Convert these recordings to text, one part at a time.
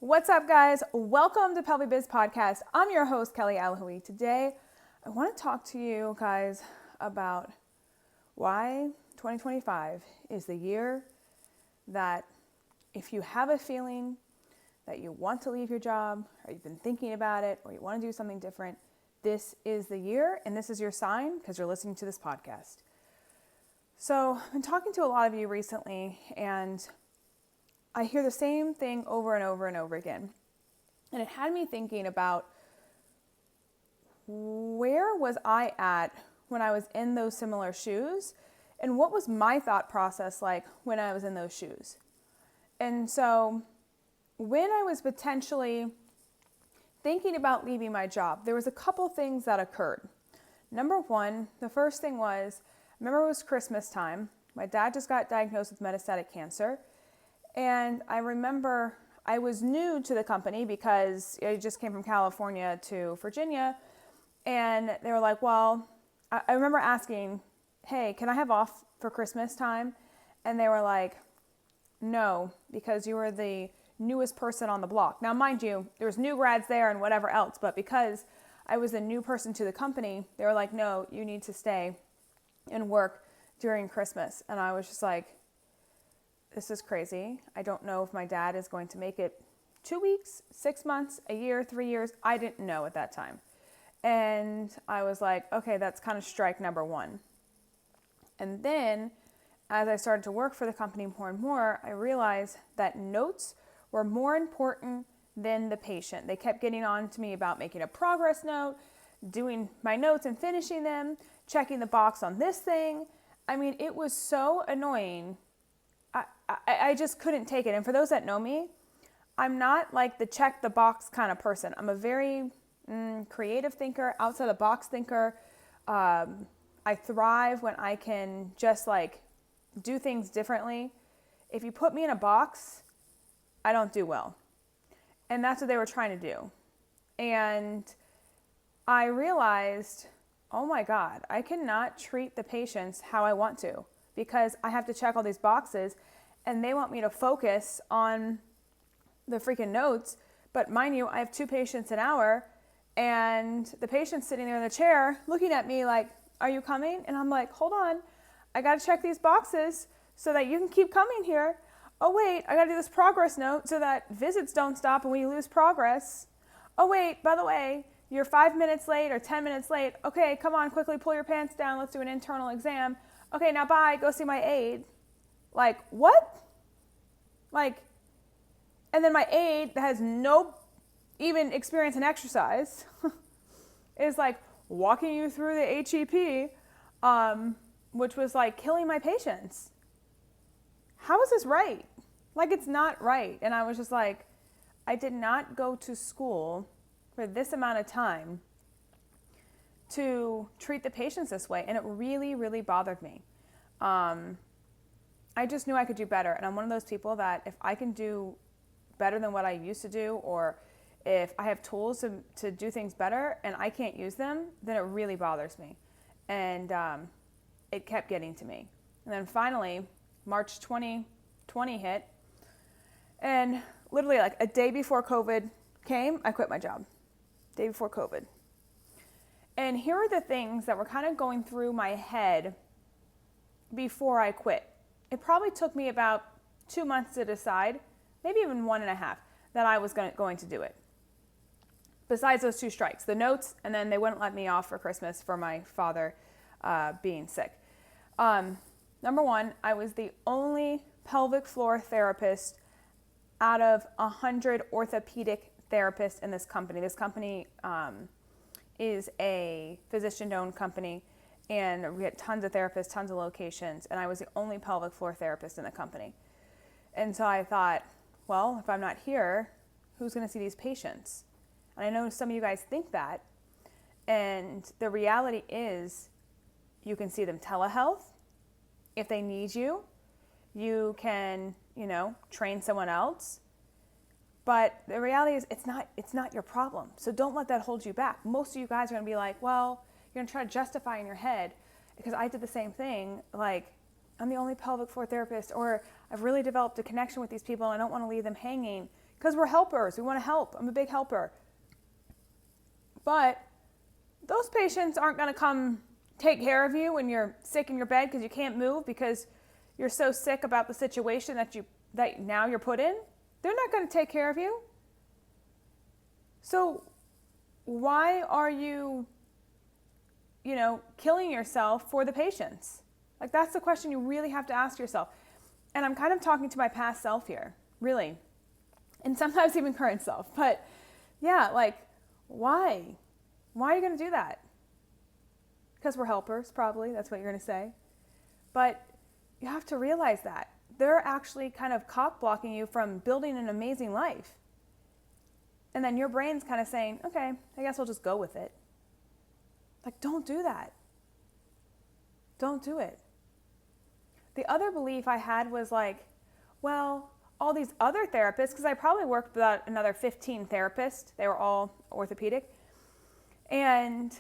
What's up, guys? Welcome to Pelvibiz Podcast. I'm your host, Kelly Alahoui. Today, I want to talk to you guys about why 2025 is the year that if you have a feeling that you want to leave your job, or you've been thinking about it, or you want to do something different, this is the year, and this is your sign because you're listening to this podcast. So, I've been talking to a lot of you recently, and I hear the same thing over and over and over again. And it had me thinking about where was I at when I was in those similar shoes, and what was my thought process like when I was in those shoes. And so when I was potentially thinking about leaving my job, there was a couple things that occurred. Number one, the first thing was, I remember it was Christmas time. My dad just got diagnosed with metastatic cancer. And I remember I was new to the company because I just came from California to Virginia. And they were like, well, I remember asking, hey, can I have off for Christmas time? And they were like, no, because you were the newest person on the block. Now, mind you, there was new grads there and whatever else. But because I was a new person to the company, they were like, no, you need to stay and work during Christmas. And I was just like, this is crazy. I don't know if my dad is going to make it 2 weeks, 6 months, a year, 3 years. I didn't know at that time. And I was like, okay, that's kind of strike number one. And then as I started to work for the company more and more, I realized that notes were more important than the patient. They kept getting on to me about making a progress note, doing my notes and finishing them, checking the box on this thing. I mean, it was so annoying. I just couldn't take it. And for those that know me, I'm not like the check the box kind of person. I'm a very creative thinker, outside the box thinker. I thrive when I can just like do things differently. If you put me in a box, I don't do well. And that's what they were trying to do. And I realized, oh my God, I cannot treat the patients how I want to because I have to check all these boxes. And they want me to focus on the freaking notes. But mind you, I have 2 patients an hour. And the patient's sitting there in the chair looking at me like, are you coming? And I'm like, hold on. I got to check these boxes so that you can keep coming here. Oh, wait, I got to do this progress note so that visits don't stop and we lose progress. Oh, wait, by the way, you're 5 minutes late or 10 minutes late. Okay, come on, quickly pull your pants down. Let's do an internal exam. Okay, now bye. Go see my aide. Like, what? Like, and then my aide that has no even experience in exercise is like walking you through the HEP, which was like killing my patients. How is this right? Like, it's not right. And I was just like, I did not go to school for this amount of time to treat the patients this way. And it really, really bothered me. I just knew I could do better. And I'm one of those people that if I can do better than what I used to do, or if I have tools to do things better and I can't use them, then it really bothers me. And it kept getting to me. And then finally, March 2020 hit. And literally like a day before COVID came, I quit my job. Day before COVID. And here are the things that were kind of going through my head before I quit. It probably took me about 2 months to decide, maybe even 1.5, that I was going to do it. Besides those 2 strikes, the notes, and then they wouldn't let me off for Christmas for my father being sick. Number one, I was the only pelvic floor therapist out of 100 orthopedic therapists in this company. This company is a physician-owned company. And we had tons of therapists, tons of locations, and I was the only pelvic floor therapist in the company. And so I thought, well, if I'm not here, who's going to see these patients? And I know some of you guys think that. And the reality is you can see them telehealth. If they need you, you can, train someone else. But the reality is it's not your problem. So don't let that hold you back. Most of you guys are going to be like, well, you're going to try to justify in your head, because I did the same thing. Like, I'm the only pelvic floor therapist, or I've really developed a connection with these people and I don't want to leave them hanging. because we're helpers. We want to help. I'm a big helper. But those patients aren't going to come take care of you when you're sick in your bed because you can't move because you're so sick about the situation that now you're put in. They're not going to take care of you. So why are you, killing yourself for the patients? Like, that's the question you really have to ask yourself. And I'm kind of talking to my past self here, really. And sometimes even current self. But yeah, like, why? Why are you going to do that? Because we're helpers, probably. That's what you're going to say. But you have to realize that. They're actually kind of cock blocking you from building an amazing life. And then your brain's kind of saying, okay, I guess I'll just go with it. Like, don't do that. Don't do it. The other belief I had was like, well, all these other therapists, because I probably worked with about another 15 therapists. They were all orthopedic. And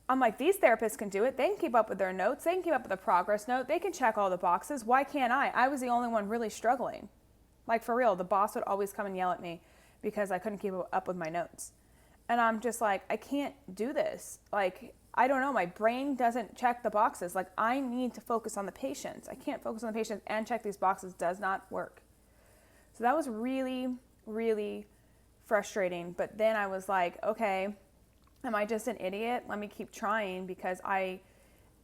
I'm like, these therapists can do it. They can keep up with their notes. They can keep up with a progress note. They can check all the boxes. Why can't I? I was the only one really struggling. Like, for real, the boss would always come and yell at me because I couldn't keep up with my notes. And I'm just like, I can't do this. Like, I don't know. My brain doesn't check the boxes. Like, I need to focus on the patients. I can't focus on the patients and check these boxes. Does not work. So that was really, really frustrating. But then I was like, okay, am I just an idiot? Let me keep trying because I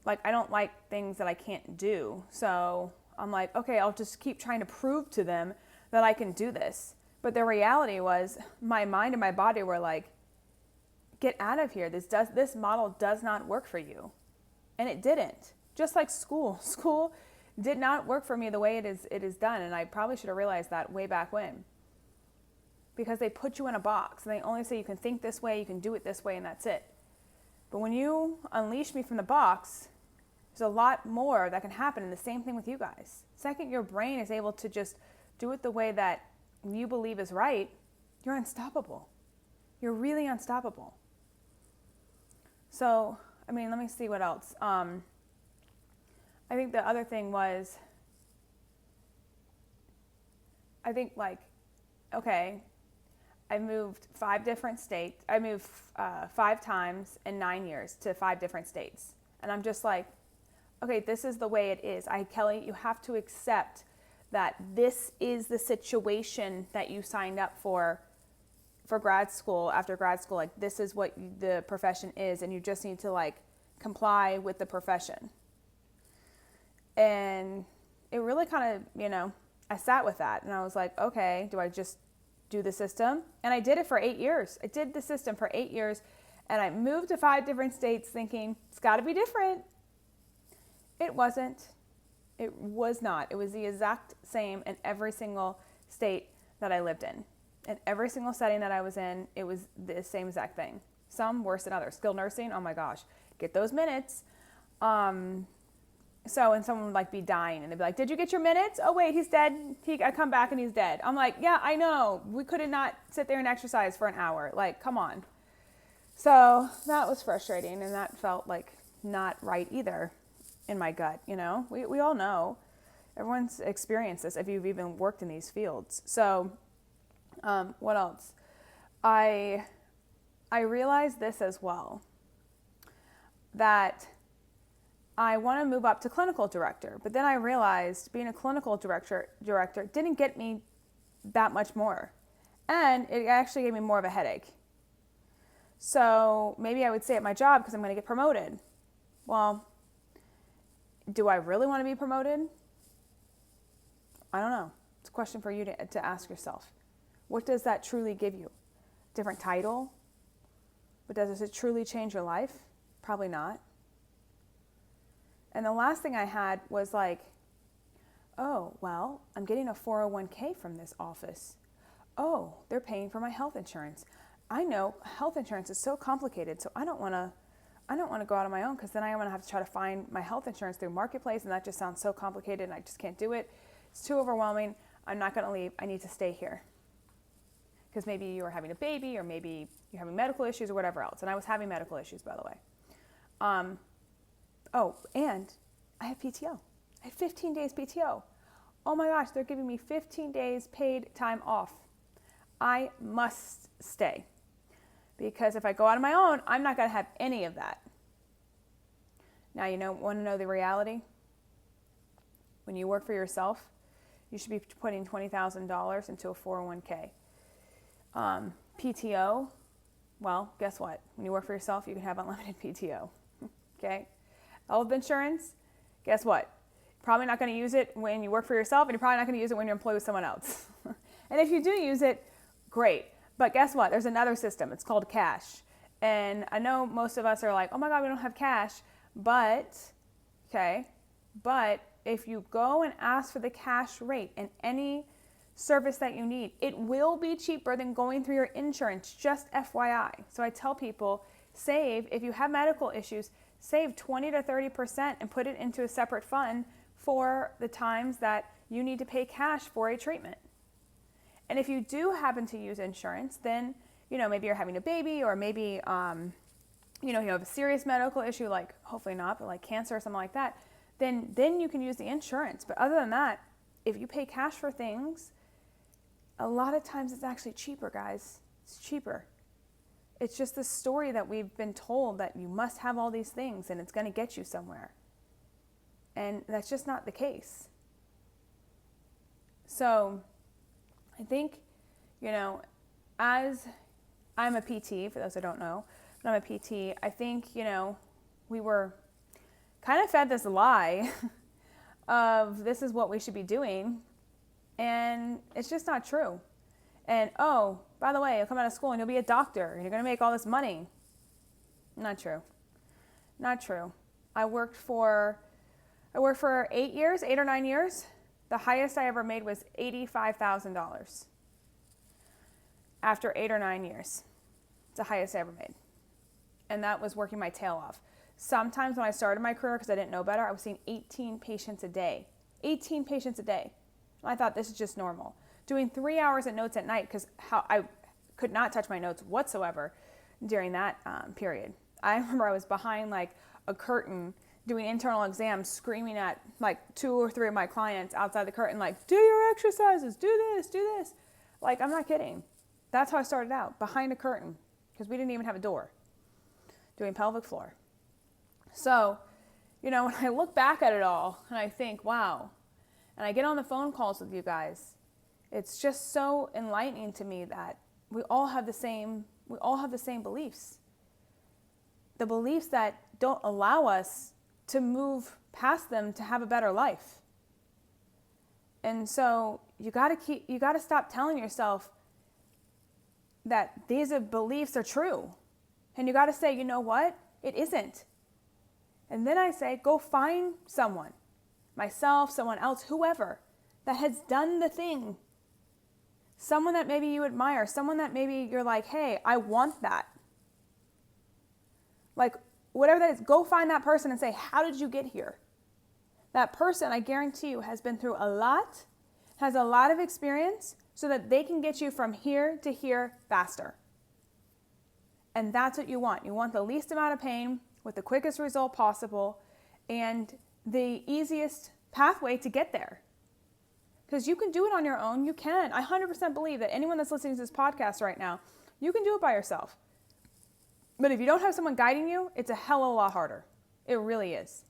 don't like things that I can't do. So I'm like, okay, I'll just keep trying to prove to them that I can do this. But the reality was my mind and my body were like, get out of here. This model does not work for you. And it didn't. Just like school. School did not work for me the way it is done. And I probably should have realized that way back when. Because they put you in a box and they only say you can think this way, you can do it this way, and that's it. But when you unleash me from the box, there's a lot more that can happen. And the same thing with you guys. Second, your brain is able to just do it the way that you believe is right, you're unstoppable. You're really unstoppable. So, let me see what else. I think the other thing was, okay, I moved 5 different states. I moved 5 times in 9 years to 5 different states. And I'm just like, okay, this is the way it is. Kelly, you have to accept that this is the situation that you signed up for grad school, after grad school. Like, this is what the profession is, and you just need to comply with the profession. And it really kind of, I sat with that and I was like, okay, do I just do the system? And I did it for 8 years. I did the system for 8 years, and I moved to 5 different states thinking it's got to be different. It wasn't. It was not. It was the exact same in every single state that I lived in. In every single setting that I was in, it was the same exact thing. Some worse than others. Skilled nursing, oh my gosh, get those minutes. And someone would be dying and they'd be like, did you get your minutes? Oh wait, he's dead. I come back and he's dead. I'm like, yeah, I know. We could not sit there and exercise for an hour. Like, come on. So that was frustrating, and that felt not right either in my gut. We all know. Everyone's experienced this if you've even worked in these fields. So what else? I realized this as well, that I want to move up to clinical director, but then I realized being a clinical director didn't get me that much more, and it actually gave me more of a headache. So maybe I would stay at my job because I'm going to get promoted. Well, do I really want to be promoted? I don't know. It's a question for you to ask yourself. What does that truly give you? Different title? But does it truly change your life? Probably not. And the last thing I had was oh, well, I'm getting a 401k from this office. Oh, they're paying for my health insurance. I know health insurance is so complicated, so I don't want to go out on my own, because then I'm going to have to try to find my health insurance through Marketplace, and that just sounds so complicated, and I just can't do it. It's too overwhelming. I'm not going to leave. I need to stay here. Because maybe you are having a baby, or maybe you're having medical issues or whatever else. And I was having medical issues, by the way. Oh, and I have PTO. I have 15 days PTO. Oh my gosh, they're giving me 15 days paid time off. I must stay. Because if I go out on my own, I'm not going to have any of that. Now, want to know the reality? When you work for yourself, you should be putting $20,000 into a 401k. PTO, well, guess what? When you work for yourself, you can have unlimited PTO. Okay? Health insurance, guess what? Probably not going to use it when you work for yourself, and you're probably not going to use it when you're employed with someone else. And if you do use it, great. But guess what? There's another system. It's called cash. And I know most of us are like, oh my God, we don't have cash. But if you go and ask for the cash rate in any service that you need, it will be cheaper than going through your insurance, just FYI. So I tell people, save, if you have medical issues, save 20 to 30% and put it into a separate fund for the times that you need to pay cash for a treatment. And if you do happen to use insurance, then, maybe you're having a baby, or maybe, you have a serious medical issue, like hopefully not, but like cancer or something like that, then you can use the insurance. But other than that, if you pay cash for things, a lot of times it's actually cheaper, guys. It's cheaper. It's just the story that we've been told that you must have all these things and it's going to get you somewhere. And that's just not the case. So I think, as I'm a PT, for those that don't know, but I'm a PT, I think, we were kind of fed this lie of this is what we should be doing, and it's just not true. And, oh, by the way, you'll come out of school and you'll be a doctor and you're going to make all this money. Not true. Not true. I worked for 8 or 9 years. The highest I ever made was $85,000 after 8 or 9 years. It's the highest I ever made. And that was working my tail off. Sometimes when I started my career, because I didn't know better, I was seeing 18 patients a day. 18 patients a day. And I thought this is just normal. Doing 3 hours of notes at night, because I could not touch my notes whatsoever during that period. I remember I was behind like a curtain doing internal exams, screaming at like 2 or 3 of my clients outside the curtain, like, do your exercises, do this. Like, I'm not kidding. That's how I started out, behind a curtain, because we didn't even have a door, doing pelvic floor. So, when I look back at it all and I think, wow, and I get on the phone calls with you guys, it's just so enlightening to me that we all have the same beliefs. The beliefs that don't allow us to move past them to have a better life. And so you got to stop telling yourself that these beliefs are true. And you got to say, you know what? It isn't. And then I say, go find someone, myself, someone else, whoever, that has done the thing. Someone that maybe you admire, someone that maybe you're like, hey, I want that. Like, whatever that is, go find that person and say, how did you get here? That person, I guarantee you, has been through a lot, has a lot of experience, so that they can get you from here to here faster. And that's what you want. You want the least amount of pain with the quickest result possible and the easiest pathway to get there. Because you can do it on your own. You can. I 100% believe that anyone that's listening to this podcast right now, you can do it by yourself. But if you don't have someone guiding you, it's a hell of a lot harder. It really is.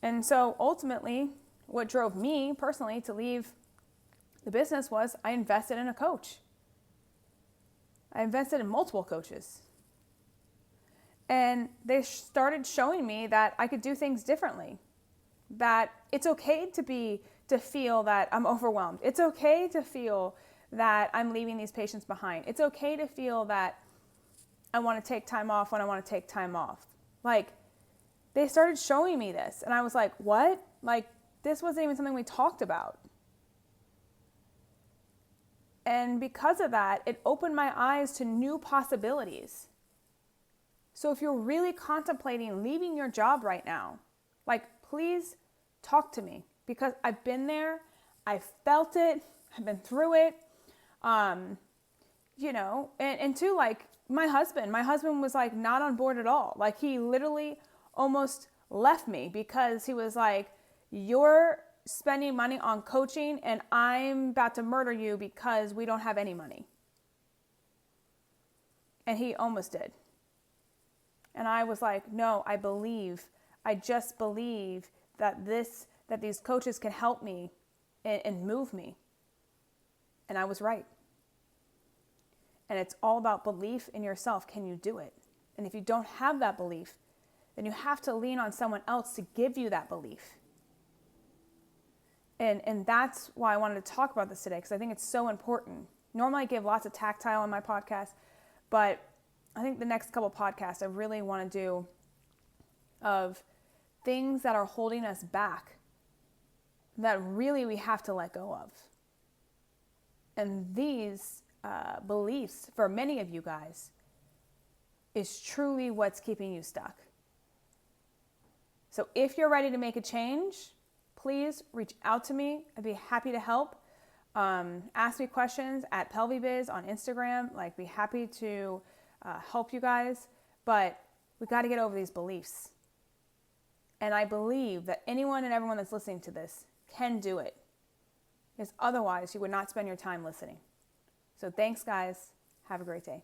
And so ultimately, what drove me personally to leave the business was I invested in a coach. I invested in multiple coaches. And they started showing me that I could do things differently. That it's okay to feel that I'm overwhelmed. It's okay to feel that I'm leaving these patients behind. It's okay to feel that I want to take time off when I want to take time off. Like, they started showing me this, and I was like, what? Like, this wasn't even something we talked about. And because of that, it opened my eyes to new possibilities. So if you're really contemplating leaving your job right now, like, please talk to me, because I've been there, I felt it, I've been through it. And two, like, my husband was like not on board at all. Like, he literally almost left me because he was like, you're spending money on coaching and I'm about to murder you because we don't have any money. And he almost did. And I was like, no, I just believe that these coaches can help me and move me. And I was right. And it's all about belief in yourself. Can you do it? And if you don't have that belief, then you have to lean on someone else to give you that belief. And that's why I wanted to talk about this today, because I think it's so important. Normally I give lots of tactile on my podcast, but I think the next couple podcasts I really want to do of things that are holding us back that really we have to let go of. And these beliefs, for many of you guys, is truly what's keeping you stuck. So if you're ready to make a change, please reach out to me. I'd be happy to help. Ask me questions at Pelvibiz on Instagram. Like, be happy to help you guys. But we got to get over these beliefs. And I believe that anyone and everyone that's listening to this can do it. Because otherwise, you would not spend your time listening. So thanks, guys. Have a great day.